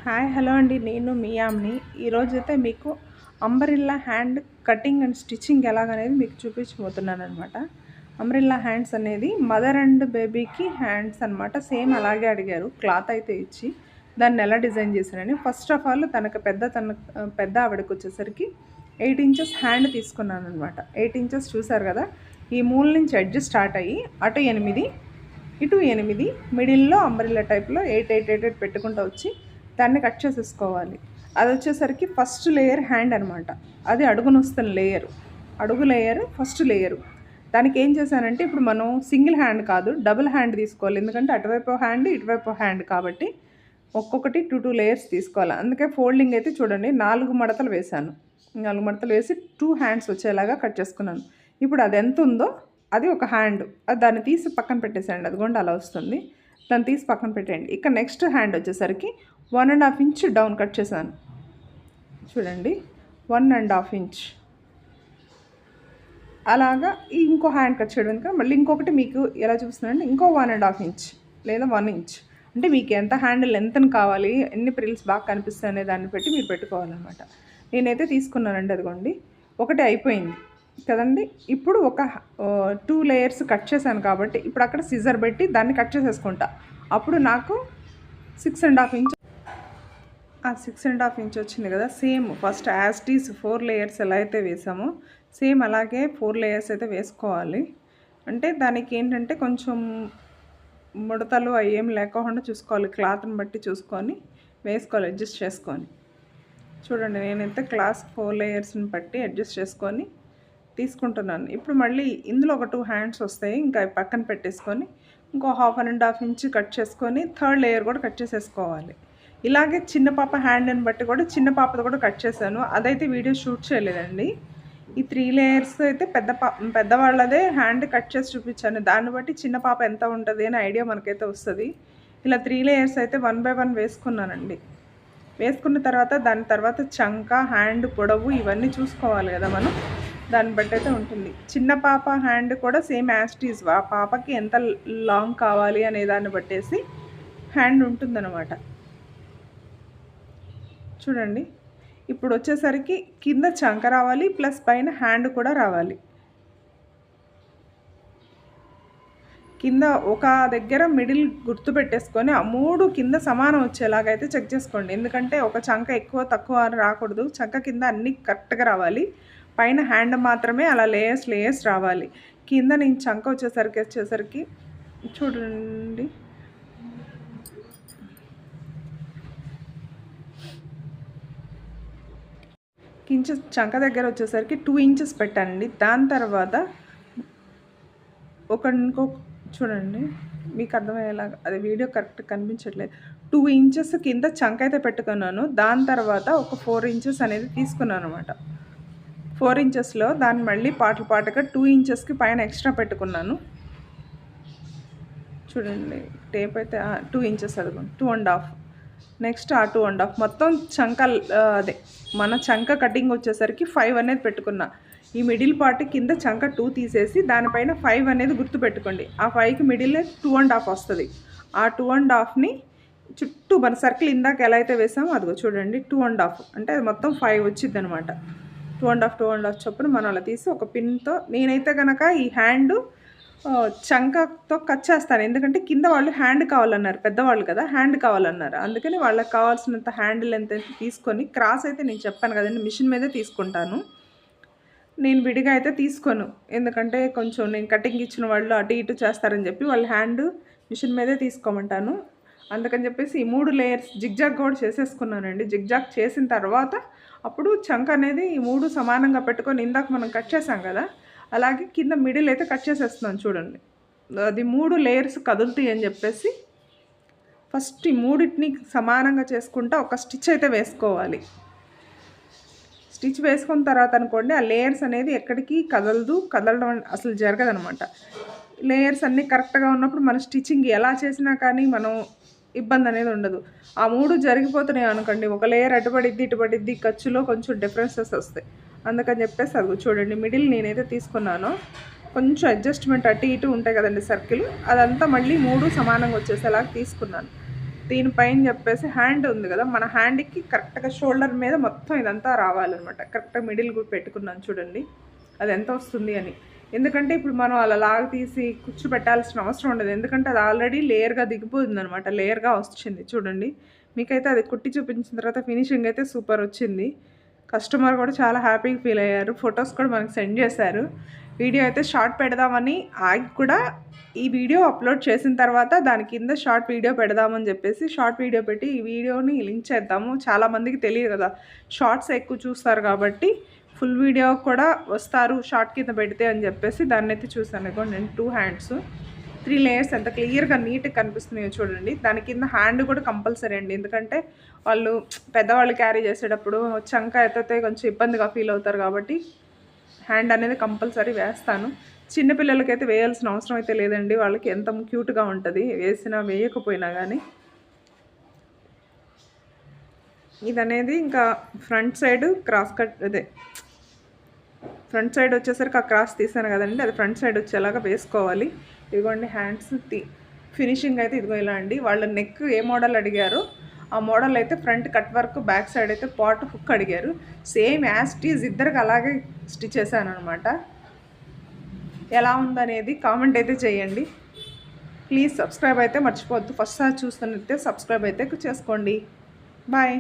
Hi hello అండి, నేను మీ యామ్ని. ఈరోజైతే మీకు umbrella hand cutting and stitching ఎలాగనేది మీకు చూపించబోతున్నాను అనమాట. అంబ్రెల్లా హ్యాండ్స్ అనేది మదర్ అండ్ బేబీకి హ్యాండ్స్ అనమాట. సేమ్ అలాగే అడిగారు, క్లాత్ అయితే ఇచ్చి దాన్ని ఎలా డిజైన్ చేశానని. ఫస్ట్ ఆఫ్ ఆల్ తన పెద్ద ఆవిడకి వచ్చేసరికి 8 ఇంచెస్ హ్యాండ్ తీసుకున్నాను అనమాట. 8 ఇంచెస్ చూసారు కదా, ఈ మూల నుంచి ఎడ్జ్ స్టార్ట్ అయ్యి అటు 8 ఇటు 8 మిడిల్లో అంబ్రెల్లా టైప్లో 8 8 8 పెట్టుకుంటూ వచ్చి దాన్ని కట్ చేసేసుకోవాలి. అది వచ్చేసరికి ఫస్ట్ లేయర్ హ్యాండ్ అనమాట. అది అడుగును వస్తున్న అడుగు లేయర్ ఫస్ట్ లేయరు. దానికి ఏం చేశానంటే, ఇప్పుడు మనం సింగిల్ హ్యాండ్ కాదు, డబుల్ హ్యాండ్ తీసుకోవాలి. ఎందుకంటే అటువైపు హ్యాండ్ ఇటువైపు హ్యాండ్ కాబట్టి ఒక్కొక్కటి 2 లేయర్స్ తీసుకోవాలి. అందుకే ఫోల్డింగ్ అయితే చూడండి, 4 మడతలు వేశాను. 4 మడతలు వేసి 2 హ్యాండ్స్ వచ్చేలాగా కట్ చేసుకున్నాను. ఇప్పుడు అది ఎంత ఉందో అది ఒక హ్యాండ్, అది దాన్ని తీసి పక్కన పెట్టేసేయండి. అదిగోండి అలా వస్తుంది, దాన్ని తీసి పక్కన పెట్టేయండి. ఇక నెక్స్ట్ హ్యాండ్ వచ్చేసరికి 1.5 ఇంచ్ డౌన్ కట్ చేశాను. చూడండి, 1.5 ఇంచ్ అలాగా. ఇంకో హ్యాండ్ కట్ చేయడం కనుక మళ్ళీ ఇంకొకటి మీకు ఎలా చూపిస్తున్నానంటే ఇంకో 1.5 ఇంచ్ లేదా 1 ఇంచ్. అంటే మీకు ఎంత హ్యాండ్ లెంత్ని కావాలి, ఎన్ని ప్రిల్స్ బాగా కనిపిస్తాయి అనే దాన్ని బట్టి మీరు పెట్టుకోవాలన్నమాట. నేనైతే తీసుకున్నానండి, అదిగోండి ఒకటి అయిపోయింది కదండి. ఇప్పుడు ఒక 2 లేయర్స్ కట్ చేశాను కాబట్టి ఇప్పుడు అక్కడ సిజర్ పెట్టి దాన్ని కట్ చేసేసుకుంటా. అప్పుడు నాకు 6.5 ఇంచ్, 6.5 ఇంచ్ వచ్చింది కదా. సేమ్ ఫస్ట్ యాస్టీస్ 4 లేయర్స్ ఎలా అయితే వేసామో సేమ్ అలాగే 4 లేయర్స్ అయితే వేసుకోవాలి. అంటే దానికి ఏంటంటే కొంచెం ముడతలు అవి ఏం లేకుండా చూసుకోవాలి, క్లాత్ని బట్టి చూసుకొని వేసుకోవాలి, అడ్జస్ట్ చేసుకొని. చూడండి, నేనైతే 4 లేయర్స్ని బట్టి అడ్జస్ట్ చేసుకొని తీసుకుంటున్నాను. ఇప్పుడు మళ్ళీ ఇందులో ఒక 2 హ్యాండ్స్ వస్తాయి, ఇంకా పక్కన పెట్టేసుకొని ఇంకో 1.5 ఇంచ్ కట్ చేసుకొని 3rd లేయర్ కూడా కట్ చేసేసుకోవాలి. ఇలాగే చిన్న పాప హ్యాండ్ని బట్టి కూడా చిన్న పాపది కూడా కట్ చేశాను. అదైతే వీడియో షూట్ చేయలేదండి. ఈ 3 లేయర్స్ అయితే పెద్దవాళ్ళదే హ్యాండ్ కట్ చేసి చూపించాను. దాన్ని బట్టి చిన్న పాప ఎంత ఉంటుంది అని ఐడియా మనకైతే వస్తుంది. ఇలా 3 లేయర్స్ అయితే 1 by 1 వేసుకున్నానండి. వేసుకున్న తర్వాత దాని తర్వాత చంక, హ్యాండ్ పొడవు ఇవన్నీ చూసుకోవాలి కదా మనం, దాన్ని బట్టి అయితే ఉంటుంది. చిన్న పాప హ్యాండ్ కూడా సేమ్ యాస్టీస్ ఆ పాపకి ఎంత లాంగ్ కావాలి అనే దాన్ని బట్టేసి హ్యాండ్ ఉంటుందన్నమాట. చూడండి, ఇప్పుడు వచ్చేసరికి కింద చంక రావాలి, ప్లస్ పైన హ్యాండ్ కూడా రావాలి. కింద ఒక దగ్గర మిడిల్ గుర్తు పెట్టేసుకొని ఆ 3 కింద సమానం వచ్చేలాగైతే చెక్ చేసుకోండి. ఎందుకంటే ఒక చంక ఎక్కువ తక్కువ రాకూడదు. చంక కింద అన్నీ కరెక్ట్గా రావాలి, పైన హ్యాండ్ మాత్రమే అలా లేయర్స్ రావాలి. కింద నేను చంక వచ్చేసరికి చూడండి, చంక దగ్గర వచ్చేసరికి 2 ఇంచెస్ పెట్టానండి. దాని తర్వాత ఇంకో చూడండి, మీకు అర్థమయ్యేలాగా, అది వీడియో కరెక్ట్ కనిపించట్లేదు. 2 ఇంచెస్ కింద చంక అయితే పెట్టుకున్నాను. దాని తర్వాత ఒక 4 ఇంచెస్ అనేది తీసుకున్నాను అనమాట. 4 ఇంచెస్లో దాన్ని మళ్ళీ పాటుగా 2 ఇంచెస్కి పైన ఎక్స్ట్రా పెట్టుకున్నాను. చూడండి, టేప్ అయితే 2 ఇంచెస్, అదిగోండి 2.5. నెక్స్ట్ ఆ 2.5 మొత్తం చంక, అదే మన చంక కటింగ్ వచ్చేసరికి 5 అనేది పెట్టుకున్నా. ఈ మిడిల్ పార్ట్ కింద చంక 2 తీసేసి దానిపైన 5 అనేది గుర్తుపెట్టుకోండి. ఆ 5కి మిడిల్ 2.5 వస్తుంది. ఆ 2.5ని చుట్టూ మన సర్కిల్ ఇందాక ఎలా అయితే వేసామో అదిగో చూడండి, 2.5 అంటే అది మొత్తం 5 వచ్చింది అనమాట. 2.5 చొప్పున మనం అలా తీసి ఒక పిన్తో, నేనైతే కనుక ఈ హ్యాండ్ చంకతో కట్ చేస్తాను. ఎందుకంటే కింద వాళ్ళు హ్యాండ్ కావాలన్నారు, పెద్దవాళ్ళు కదా, హ్యాండ్ కావాలన్నారు. అందుకని వాళ్ళకి కావాల్సినంత హ్యాండ్ లెంత్ అయితే తీసుకొని, క్రాస్ అయితే నేను చెప్పాను కదండి మిషన్ మీదే తీసుకుంటాను, నేను విడిగా అయితే తీసుకోను. ఎందుకంటే కొంచెం నేను కటింగ్ ఇచ్చిన వాళ్ళు అటు ఇటు చేస్తారని చెప్పి వాళ్ళ హ్యాండ్ మిషన్ మీదే తీసుకోమంటాను. అందుకని చెప్పేసి ఈ 3 లేయర్స్ జిగ్జాగ్ కూడా చేసేసుకున్నానండి. జిగ్జాగ్ చేసిన తర్వాత అప్పుడు చంక అనేది ఈ 3 సమానంగా పెట్టుకొని, ఇందాక మనం కట్ చేసాం కదా, అలాగే కింద మిడిల్ అయితే కట్ చేసేస్తున్నాను. చూడండి, అది 3 లేయర్స్ కదులుతాయి అని చెప్పేసి ఫస్ట్ ఈ 3టిని సమానంగా చేసుకుంటా ఒక స్టిచ్ అయితే వేసుకోవాలి. స్టిచ్ వేసుకున్న తర్వాత అనుకోండి, ఆ లేయర్స్ అనేది ఎక్కడికి కదలడం అసలు జరగదనమాట. లేయర్స్ అన్నీ కరెక్ట్గా ఉన్నప్పుడు మన స్టిచ్చింగ్ ఎలా చేసినా కానీ మనం ఇబ్బంది అనేది ఉండదు. ఆ 3 జరిగిపోతున్నాయి అనుకోండి, ఒక లేయర్ ఇటుపడిద్ది, ఖర్చులో కొంచెం డిఫరెన్సెస్ వస్తాయి. అందుకని చెప్పేసి అది చూడండి, మిడిల్ నేనైతే తీసుకున్నాను, కొంచెం అడ్జస్ట్మెంట్ అటు ఇటు ఉంటాయి కదండి సర్కిల్, అదంతా మళ్ళీ 3 సమానంగా వచ్చేసేలాగా తీసుకున్నాను. దీనిపైన చెప్పేసి హ్యాండ్ ఉంది కదా, మన హ్యాండ్కి కరెక్ట్గా షోల్డర్ మీద మొత్తం ఇదంతా రావాలన్నమాట. కరెక్ట్గా మిడిల్ పెట్టుకున్నాను చూడండి అది ఎంత వస్తుంది అని. ఎందుకంటే ఇప్పుడు మనం అలా లాగా తీసి కుచ్చు పెట్టాల్సిన అవసరం ఉండదు, ఎందుకంటే అది ఆల్రెడీ లేయర్గా దిగిపోతుంది అనమాట. లేయర్గా వచ్చింది చూడండి. మీకైతే అది కుట్టి చూపించిన తర్వాత ఫినిషింగ్ అయితే సూపర్ వచ్చింది. కస్టమర్ కూడా చాలా హ్యాపీగా ఫీల్ అయ్యారు. ఫొటోస్ కూడా మనకు సెండ్ చేశారు. వీడియో అయితే షార్ట్ పెడదామని ఆగి కూడా ఈ వీడియో అప్లోడ్ చేసిన తర్వాత దాని కింద షార్ట్ వీడియో పెడదామని చెప్పేసి షార్ట్ వీడియో పెట్టి ఈ వీడియోని లింక్ చేద్దాము. చాలామందికి తెలియదు కదా, షార్ట్స్ ఎక్కువ చూస్తారు కాబట్టి ఫుల్ వీడియో కూడా వస్తారు షార్ట్ కింద పెడితే అని చెప్పేసి దాన్ని అయితే చూసాను. ఇదిగోండి నేను 2 హ్యాండ్స్ 3 లేయర్స్ ఎంత క్లియర్గా నీట్గా కనిపిస్తున్నాయో చూడండి. దాని కింద హ్యాండ్ కూడా కంపల్సరీ అండి, ఎందుకంటే వాళ్ళు పెద్దవాళ్ళు క్యారీ చేసేటప్పుడు చంక ఎత్తితే కొంచెం ఇబ్బందిగా ఫీల్ అవుతారు కాబట్టి హ్యాండ్ అనేది కంపల్సరీ వేస్తాను. చిన్నపిల్లలకైతే వేయాల్సిన అవసరం అయితే లేదండి, వాళ్ళకి ఎంత క్యూట్గా ఉంటుంది వేసినా వేయకపోయినా కానీ. ఇదనేది ఇంకా ఫ్రంట్ సైడ్ క్రాస్ కట్, అదే ఫ్రంట్ సైడ్ వచ్చేసరికి ఆ క్రాస్ తీసాను కదండి, అది ఫ్రంట్ సైడ్ వచ్చేలాగా వేసుకోవాలి. ఇదిగోండి హ్యాండ్స్ ఫినిషింగ్ అయితే ఇదిగో ఇలా అండి. వాళ్ళ నెక్ ఏ మోడల్ అడిగారో ఆ మోడల్ అయితే front cut work, back side అయితే పాట్ హుక్ అడిగారు. సేమ్ యాజ్ ఇట్ ఈజ్ ఇద్దరికి అలాగే స్టిచ్ చేశాను అనమాట. ఎలా ఉందనేది కామెంట్ అయితే చేయండి. ప్లీజ్ సబ్స్క్రైబ్ అయితే మర్చిపోవద్దు. ఫస్ట్ సారి చూస్తున్నట్టే సబ్స్క్రైబ్ అయితే చేసుకోండి. బాయ్.